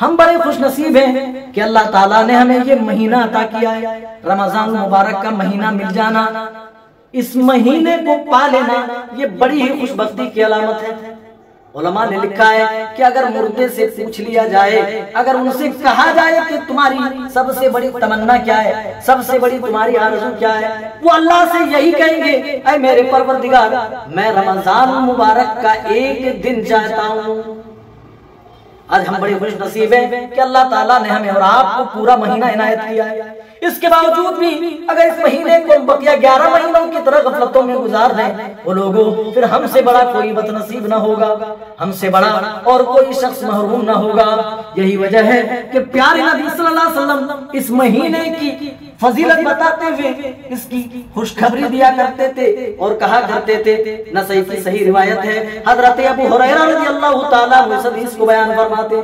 हम बड़े खुश नसीब हैं कि अल्लाह ताला ने हमें ये महीना अता किया है, रमजान मुबारक का महीना मिल जाना, इस महीने को पा लेना, ये बड़ी ही खुशबख्ती की अलामत है। उलमा ने लिखा है कि अगर मुर्दे से पूछ लिया जाए, अगर उनसे कहा जाए कि तुम्हारी सबसे बड़ी तमन्ना क्या है, सबसे बड़ी तुम्हारी आरज़ू क्या है, वो अल्लाह से यही कहेंगे, ऐ मेरे परवरदिगार, मैं रमजान मुबारक का एक दिन चाहता हूँ। आज हम बड़े खुश नसीब हैं कि अल्लाह ताला ने हमें और आपको पूरा महीना इनायत किया है। इसके बावजूद भी अगर इस महीने को बकिया 11 महीनों की तरह गफलतों में गुजार दें वो लोगों, फिर हमसे बड़ा कोई बदनसीब ना होगा, हमसे बड़ा और कोई शख्स महरूम ना होगा। यही वजह है कि प्यारे नबी सल्लल्लाहु अलैहि वसल्लम इस महीने की फजीलत बताते हुए इसकी खुशखबरी दिया करते थे और कहा करते थे। नसई की सही रिवायत है, हजरत अबू हुरैरा रज़ियल्लाहु ताला अन्हु इसको बयान फरमाते,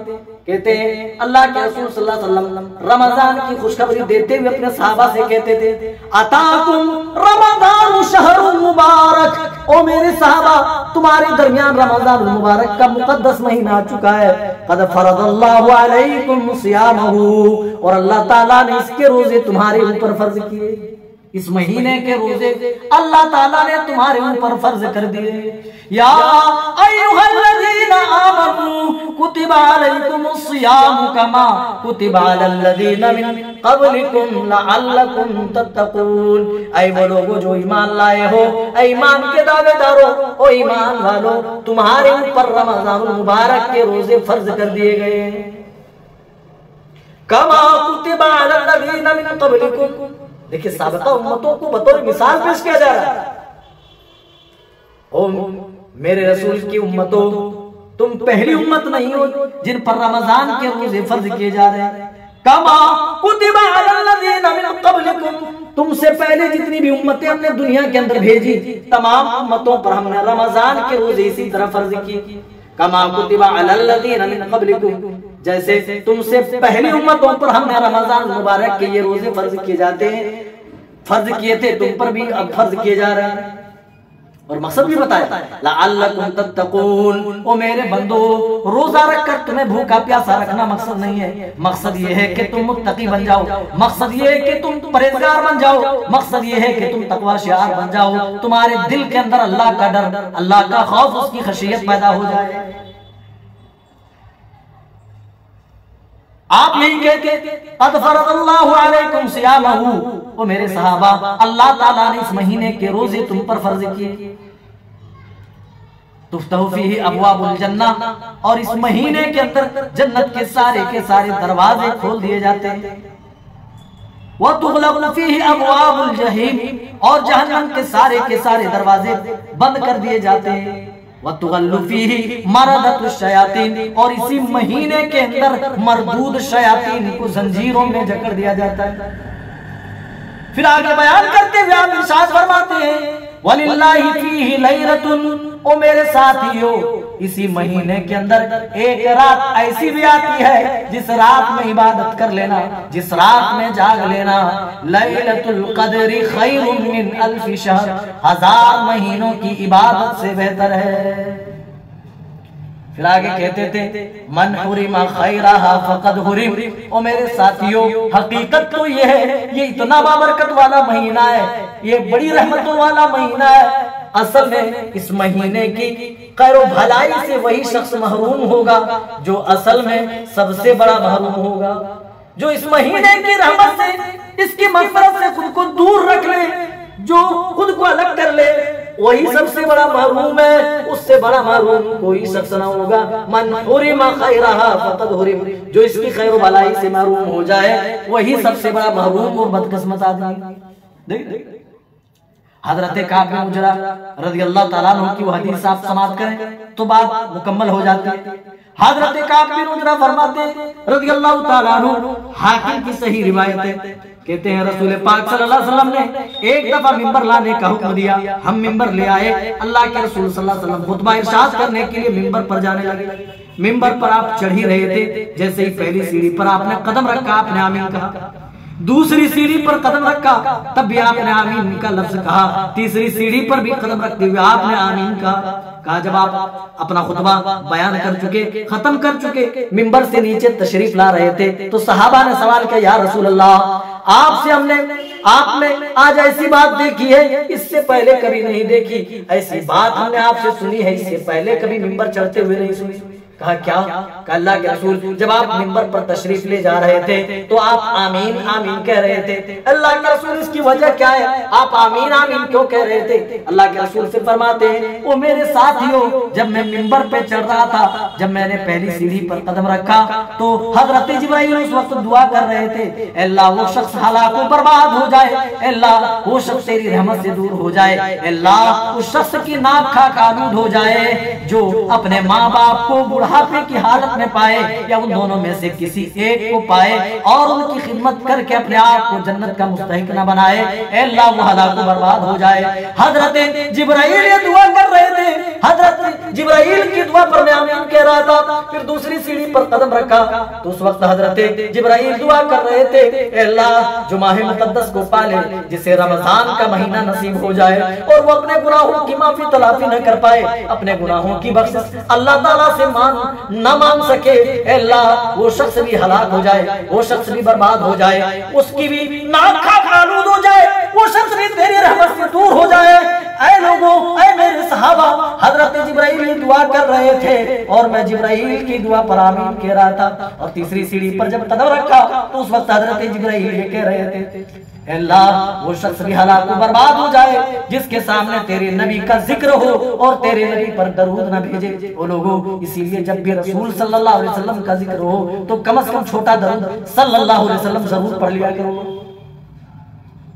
कहते हैं अल्लाह के रसूल सल्लल्लाहु अलैहि वसल्लम रमजान की खुशखबरी देते हुए अपने सहाबा से कहते थे, अताकुम रमजान शहरुल मुबारक, ओ मेरे सहाबा तुम्हारे दरमियान रमजान मुबारक का मुकद्दस महीना आ चुका है। कद फरदल्लाहु अलैकुम सियामहू, और अल्लाह ताला ने इसके रोजे तुम्हारे ऊपर फर्ज किए, इस महीने के रोजे अल्लाह ताला ने तुम्हारे ऊपर फर्ज कर दिए। या अय्युहल्लज़ीना आमनू कुतिबा अलैकुमुस सियाम कमा कुतिबा अलल्लज़ीना मिन क़ब्लिकुम लअल्लकुम तत्तक़ून, ऐ वो लोगो जो ईमान लाए हो, ऐ ईमान के दावेदारों, ओ ईमान वालो, तुम्हारे ऊपर रमजान मुबारक के रोजे फर्ज कर दिए गए हैं। कमा कुतिबा अलल्लज़ीना मिन क़ब्लिकुम, देखिए साबिक़ा उम्मतों को बतौर मिसाल पेश किया जा रहा है। ओ मेरे रसूल की उम्मतों, तुम पहली उम्मत नहीं हो जिन पर रमजान के रोजे फर्ज किए जा रहे हैं। कमा कुतिबा अलल्लज़ीना मिन क़ब्लिकुम, तुमसे पहले जितनी भी उम्मतें हमने दुनिया के अंदर भेजी, तमाम उम्मतों पर हमने रमजान के रोजे इसी तरह फर्ज किए। कमा कुतिबा अलल्लज़ीना मिन क़ब्लिकुम, जैसे तुमसे पहली उम्मतों पर हमने रमजान मुबारक के ये रोजे फर्ज किए जाते हैं, फर्ज किए थे तुम पर भी अब फर्ज किए जा रहे हैं। और मकसद भी बताया, लअल्लकुम तत्तक़ून, ओ मेरे बंदो, रोजा रखकर तुम्हें भूखा प्यासा रखना मकसद नहीं है, मकसद ये है कि तुम मुत्तकी बन जाओ, मकसद ये है कि तुम परहेजगार बन जाओ, मकसद ये है कि तुम तकवा शिआर बन जाओ, तुम्हारे दिल के अंदर अल्लाह का डर, अल्लाह का खौफ, उसकी खशियत पैदा हो जाए। आप यही कहते क़द फ़रज़ल्लाहु अलैकुम सियामहू, ओ मेरे सहाबा, अल्लाह ताला ने इस महीने के रोजे तुम पर फर्ज किए। तुफ्तहु फीही अबवाबुल जन्ना, और इस महीने के अंदर जन्नत के सारे दरवाजे खोल दिए जाते हैं। व तुग़लक़ु फीही अबवाबुल जहीम, और जहन्नम के सारे दरवाजे बंद कर दिए जाते हैं। वतुगल्लु फीही मरदतुश शयातीन, और इसी महीने के अंदर मरदूद शयातीन को जंजीरों में जकड़ दिया जाता है। फिर आगे बयान करते हुए आप इरशाद फरमाते हैं, वलिल्लाहि फीही लैलतुन, ओ मेरे साथियों, इसी महीने के अंदर एक रात ऐसी भी आती है जिस रात में इबादत कर लेना, जिस रात में जाग लेना, लैलतुल क़द्री खैरुम मिन अल्फि शहर, 1000 महीनों की इबादत से बेहतर है। फिर आगे कहते थे, मन हुरिमा खैरहा फक़द हुरिम, ओ मेरे साथियों, हकीकत तो ये है, ये इतना बाबरकत वाला महीना है, ये बड़ी रहमतों वाला महीना है। असल में इस महीने की खैर भलाई से वही शख्स महरूम होगा जो असल में सबसे बड़ा महरूम होगा, जो इस महीने की रहमत से, इसकी मग़फ़िरत से खुद को दूर रख ले, जो खुद को अलग कर ले, वही सबसे बड़ा महरूम है, उससे बड़ा महरूम कोई शख्स ना होगा। मन हुरिमा खैरहा फक़द हुरिम, जो इसकी खैर भलाई से महरूम हो जाए वही सबसे बड़ा महरूम और बदकिस्मत आदमी। देख हजरत काब बिन उजरा रज़ियल्लाहु ताला अन्हु की वो हदीस आप समाप्त करें तो बात मुकम्मल हो जाती है। हजरत काब बिन उजरा फरमाते रज़ियल्लाहु ताला अन्हु, हाकिम की सही रिवायत है, कहते हैं रसूल पाक सल्लल्लाहु अलैहि वसल्लम ने एक दफा मिंबर लाने का हुक्म दिया, हम मिंबर ले आए, अल्लाह के रसूल सल्लल्लाहु अलैहि वसल्लम खुतबा इरशाद करने के लिए मिंबर पर जाने लगे। मिंबर पर आप चढ़ ही रहे थे, जैसे ही पहली सीढ़ी पर आपने कदम रखा, आपने आमीन कहा। दूसरी सीढ़ी पर कदम रखा तब भी आपने आमीन का लफ्ज कहा। तीसरी सीढ़ी पर भी कदम रखते हुए आपने आमीन कहा। जब आप अपना खुतबा बयान कर चुके, खत्म कर चुके, मिंबर से नीचे तशरीफ ला रहे थे तो सहाबा ने सवाल किया, या रसूल अल्लाह, आपसे आपने आज ऐसी बात देखी है, इससे पहले कभी नहीं देखी, ऐसी बात हमने आपसे सुनी है, इससे पहले कभी मिंबर चढ़ते हुए नहीं सुनी। कहा क्या? कहा अल्लाह के रसूल, जब आप मिंबर पर तशरीफ ले जा रहे थे तो आप आमीन आमीन कह रहे थे। अल्लाह के रसूल, इसकी वजह क्या है? आप आमीन आमीन क्यों कह रहे थे? अल्लाह के रसूल फिर फरमाते हैं, वो मेरे साथियों, जब मैं मिंबर पे चढ़ रहा था, जब मैंने पहली सीढ़ी पर कदम रखा तो हजरत जिब्राइल उस वक्त दुआ कर रहे थे, अल्लाह वो शख्स हलाक बर्बाद हो जाए, अल्लाह वो शख्स तेरी रहमत से दूर हो जाए, अल्लाह उस शख्स की नाक खाक आलूद हो जाए जो अपने माँ बाप को बुढ़ापे की हालत में पाए या उन दोनों में से किसी एक को पाए और उनकी खिदमत करके अपने आप को जन्नत का मुस्तहिक न बनाए, अल्लाह वो हलाक बर्बाद हो जाए। हजरत जिब्राइल ये दुआ कर रहे थे, हजरत जिब्राइल की दुआ पर मैं आमीन कह रहा था। फिर दूसरी सीढ़ी पर कदम रखा तो उस वक्त हजरत जिब्राइल दुआ कर रहे थे, अल्लाह जो माह मुकद्दस को पाले, जिसे रमजान का महीना नसीब हो जाए और वो अपने गुनाहों की माफी तलाफी न कर पाए, अपने गुनाहों की बख्शिश अल्लाह ताला से न मांग सके, अल्लाह वो शख्स भी हलाक हो जाए, वो शख्स भी बर्बाद हो जाए, उसकी भी नाक खाक आलूद हो जाए, वो शख्स भी तेरी रहमत से दूर हो जाए। ऐ लोगों, ऐ मेरे सहाबा, हजरत जिब्राइल दुआ कर रहे थे और मैं जिब्राइल की दुआ पर आमीन कह रहा था। और तीसरी सीढ़ी पर जब कदम रखा तो उस वक्त हजरत जिब्राइल ये कह रहे थे, अल्लाह वो शख्स भी हलाक बर्बाद हो जाए जिसके सामने तेरे नबी का जिक्र हो और तेरे नबी पर दरूद न भेजे। वो लोगों, इसीलिए जब भी रसूल सल्लल्लाहु अलैहि वसल्लम का जिक्र हो तो कम से कम छोटा दरूद सल्लल्लाहु अलैहि वसल्लम जरूर पढ़ लिया करो।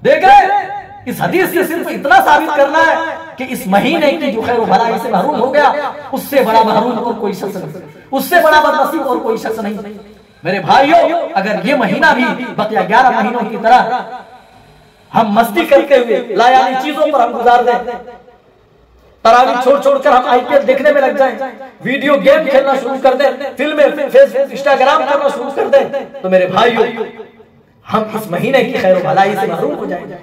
देख रहे, इस हदीस से सिर्फ इतना साबित करना है कि इस महीने की जो खैर भलाई से महरूम हो गया, उससे बड़ा महरूम और कोई शख्स नहीं, उससे बड़ा बदनसीब और कोई शख्स नहीं। मेरे भाइयों, अगर ये महीना भी बकिया 11 महीनों की तरह हम मस्ती करते हुए लायानी चीजों पर हम गुजार दें, तरावी छोड़ छोड़कर हम आईपीएल देखने में लग जाएं, वीडियो गेम खेलना शुरू कर दें, फिल्में, फेसबुक, इंस्टाग्राम करना शुरू कर दें, तो मेरे भाइयों हम इस महीने की खैर भलाई से महरूम हो जाएंगे।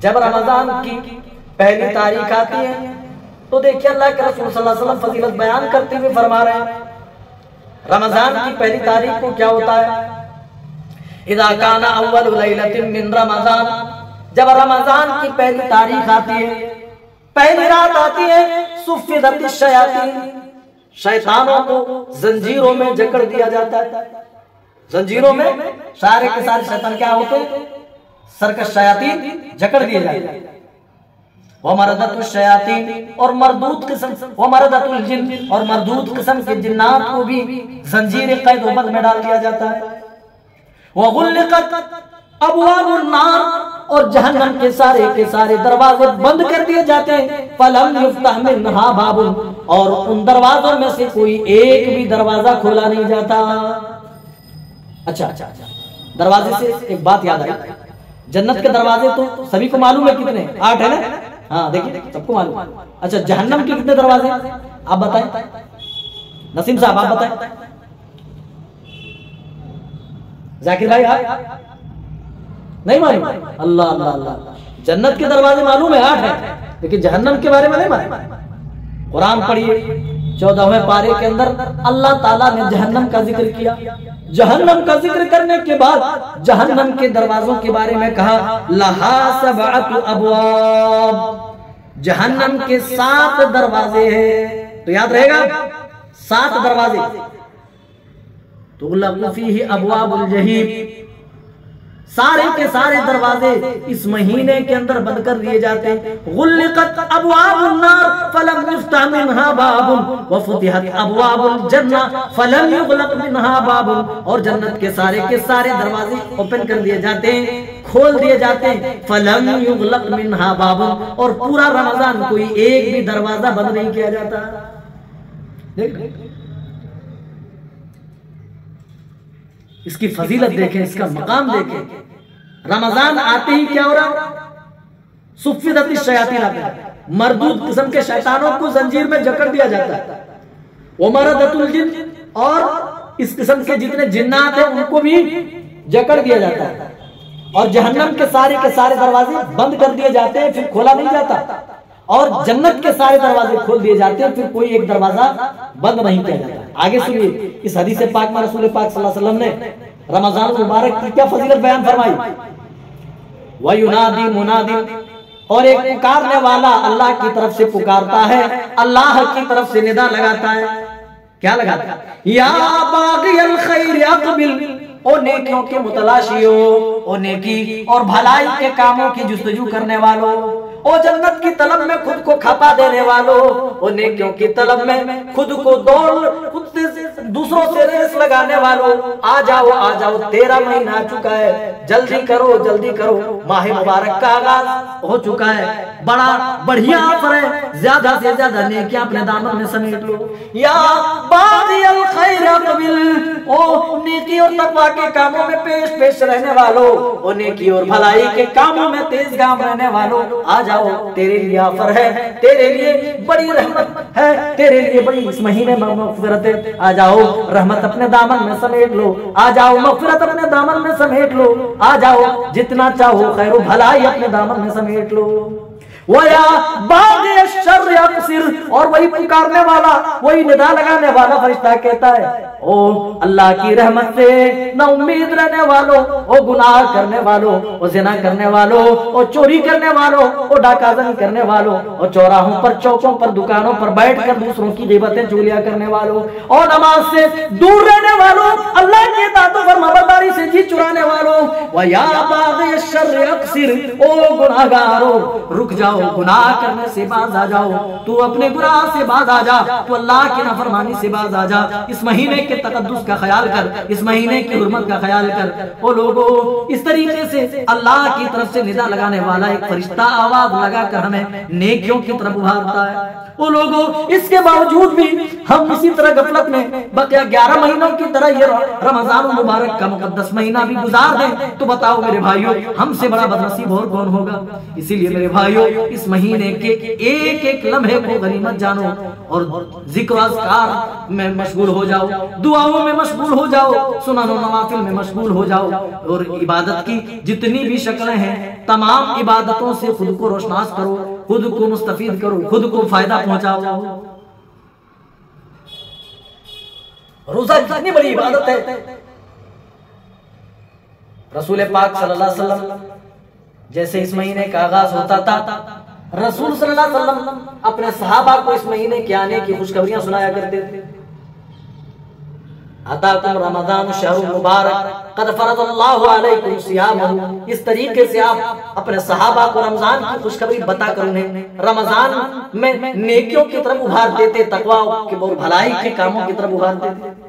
जब रमजान की पहली तारीख आती है तो देखिए अल्लाह के रसूल सल्लल्लाहु अलैहि वसल्लम फजीलत बयान करते हुए फरमा रहे हैं, रमजान की पहली तारीख को क्या होता है? इज़ा काना अव्वलु लैलतिन मिन रमजान, जब रमजान की पहली तारीख आती है, पहली रात आती है, सुफ़िदतिश शयातीन, शैतानों को जंजीरों में जकड़ दिया जाता है। जंजीरों में सारे के सारे शैतान क्या होते हैं? सर्कस शयातीन जकड़ दिए जाते हैं। वो मरदतुश शयातीन और मरदूद किस्म, वो मरदतुल जिन और मरदूद किस्म के जिन्नात को भी जंजीर कैद व बंद में डाल दिया जाता है। वो गुल्लिकत अबवाबुन नार, और जहन्नम के सारे दरवाजे बंद कर दिए जाते हैं। फलम युफ्तह मिनहा बाबुन, और उन दरवाजों में से कोई एक भी दरवाजा खोला नहीं जाता। अच्छा, दरवाजे से एक बात याद आई, जन्नत के दरवाजे तो सभी को मालूम है कितने? 8 है ना? हाँ, देखिए सबको मालूम। अच्छा, जहन्नम के कितने दरवाजे आप बताएं? नसीम साहब आप बताएं। जाकिर भाई आप नहीं मालूम? अल्लाह अल्लाह अल्लाह, जन्नत के दरवाजे मालूम है 8 है, लेकिन जहन्नम के बारे में नहीं मालूम। कुरान पढ़िए, 14वें पारे के अंदर अल्लाह ताला ने जहन्नम का जिक्र किया। जहन्नम का जिक्र करने के बाद जहन्नम के दरवाजों के बारे में कहा, लहा सबअतु अबवाब, जहन्नम के 7 दरवाजे हैं। तो याद रहेगा 7 दरवाजे। तुग़लक़ु फ़ीही अबवाबुल जहीम, सारे के सारे दरवाजे इस महीने के अंदर बंद कर दिए जाते हैं। गुल्लिकत अबवाबुन नार फलम युफ्तह मिनहा बाबुन व फुतिहत अबवाबुल जन्नह फलम युग़लक़ मिनहा बाबुन, और जन्नत के सारे दरवाजे ओपन कर दिए जाते हैं, खोल दिए जाते हैं। फलम युग़लक़ मिनहा बाबुन, और पूरा रमजान कोई एक भी दरवाजा बंद नहीं किया जाता। देख, इसकी फजीलत देखें, इसका मकाम देखें। रमजान आते ही क्या हो रहा? सुफ़िदतिश शयातीन आते हैं, मरदूद किस्म के शैतानों को जंजीर में जकड़ दिया जाता है। वो मरदतुल जिन और इस किस्म के जितने जिन्नात हैं उनको भी जकड़ दिया जाता है और जहन्नम के सारे दरवाजे बंद कर दिए जाते हैं, फिर खोला नहीं जाता। और जन्नत के सारे दरवाजे खोल दिए जाते हैं, फिर कोई एक दरवाजा बंद नहीं किया जाता। आगे सुनिए, इस हदीस पाक में रसूल पाक सल्लल्लाहु अलैहि वसल्लम ने रमजान मुबारक की क्या फजीलत बयान फरमाई। वयुनादी मुनादी, और एक पुकारने वाला अल्लाह की तरफ से पुकारता है, अल्लाह की तरफ से निदा लगाता है। क्या लगाता है? या बागियल खैर अक़बिल, ओ नेकियों के मुतलाशियो, ओ नेकी और भलाई के कामों की जुस्तजू करने वालों, ओ जन्नत की तलब में खुद को खपा देने वालों, ओ नेकियों की तलब में खुद को खुद से दूसरों से रेस लगाने वालों, आ जाओ 13 महीना आ चुका है, जल्दी करो, माह मुबारक का आगाज हो चुका है, बड़ा बढ़िया ऑफर है, ज्यादा से ज्यादा नेकियां अपने दामन में समेट लो। या बागियल खैर अक़बिल, ओ नेकी और तक़वा के कामों में पेश रहने वालों, ओ नेकी और भलाई के कामों में तेज गाम रहने वालों, आ जाओ, तेरे लिए ऑफर है, तेरे लिए बड़ी रहमत है, तेरे लिए बड़ी इस महीने में मग़फ़िरत है। आ जाओ, रहमत अपने दामन में समेट लो, आ जाओ, मग़फ़िरत अपने दामन में समेट लो, आ जाओ, जितना चाहो खैर भलाई अपने दामन में समेट लो। वया बाग़े शर्र अक़सिर, और वही पुकारने वाला, वही निदा लगाने वाला फरिश्ता कहता है, ओ अल्लाह की रहमत से ना उम्मीद रहने वालों, ओ गुनाह करने वालों, ओ ज़िना करने वालों, ओ चोरी करने वालों, ओ डाकाज़नी करने वालों, ओ चौराहों पर, चौकों पर, दुकानों पर बैठकर दूसरों की ग़ीबतें चुगलियां करने वालों, और नमाज से दूर रहने वालों, अल्लाह की इताअत और फरमाबरदारी से जी चुराने वालों। वया बाग़े शर्र अक़सिर, ओ गुनाहगारों रुक जाओ, गुनाह करने से बाज आ जाओ, तू अपने गुनाह से बाज आ जा, तू अल्लाह की नाफरमानी से बाज आ जा। इस महीने के तकद्दुस का ख्याल कर, इस महीने की हुर्मत का ख्याल कर। ओ लोगों, इस तरीके से अल्लाह की तरफ से निदा लगाने वाला एक फरिश्ता आवाज लगाकर हमें नेकियों की तरफ उभारता है। ओ लोगों, इसके बावजूद भी हम इसी तरह गफलत में बकिया 11 महीनों की तरह ये रमजान मुबारक का मुकद्दस महीना भी गुजार दें, तो बताओ मेरे भाइयों, हमसे बड़ा बदनसीब और कौन होगा। इसीलिए मेरे भाइयों, इस महीने के एक एक लम्हे को गनीमत जानो और जिक्र अज़कार में मशगूल हो जाओ, दुआओं में मशगूल हो जाओ, सुनन और नवाफिल में मशगूल हो जाओ, और इबादत की जितनी भी शक्लें हैं तमाम इबादतों से खुद को रोशनास करो, खुद को मुस्तफीद करो, खुद को फायदा पहुंचाओ। रोजा कितनी बड़ी इबादत है। रसूल पाक सल्लल्लाहु अलैहि वसल्लम जैसे इस महीने का आगाज होता था, रसूल सल्लल्लाहु अलैहि वसल्लम अपने सहाबा को इस महीने के आने की खुशखबरियां सुनाया करते थे। अताकुम रमजान शहरुल मुबारक क़द फ़रज़ल्लाहु अलैकुम सियामहु, इस तरीके से आप अपने सहाबा को रमजान की खुशखबरी बताकर उन्हें रमजान में नेकियों की तरफ उभार देते, तकवा के और भलाई के कामों की तरफ उभार देते।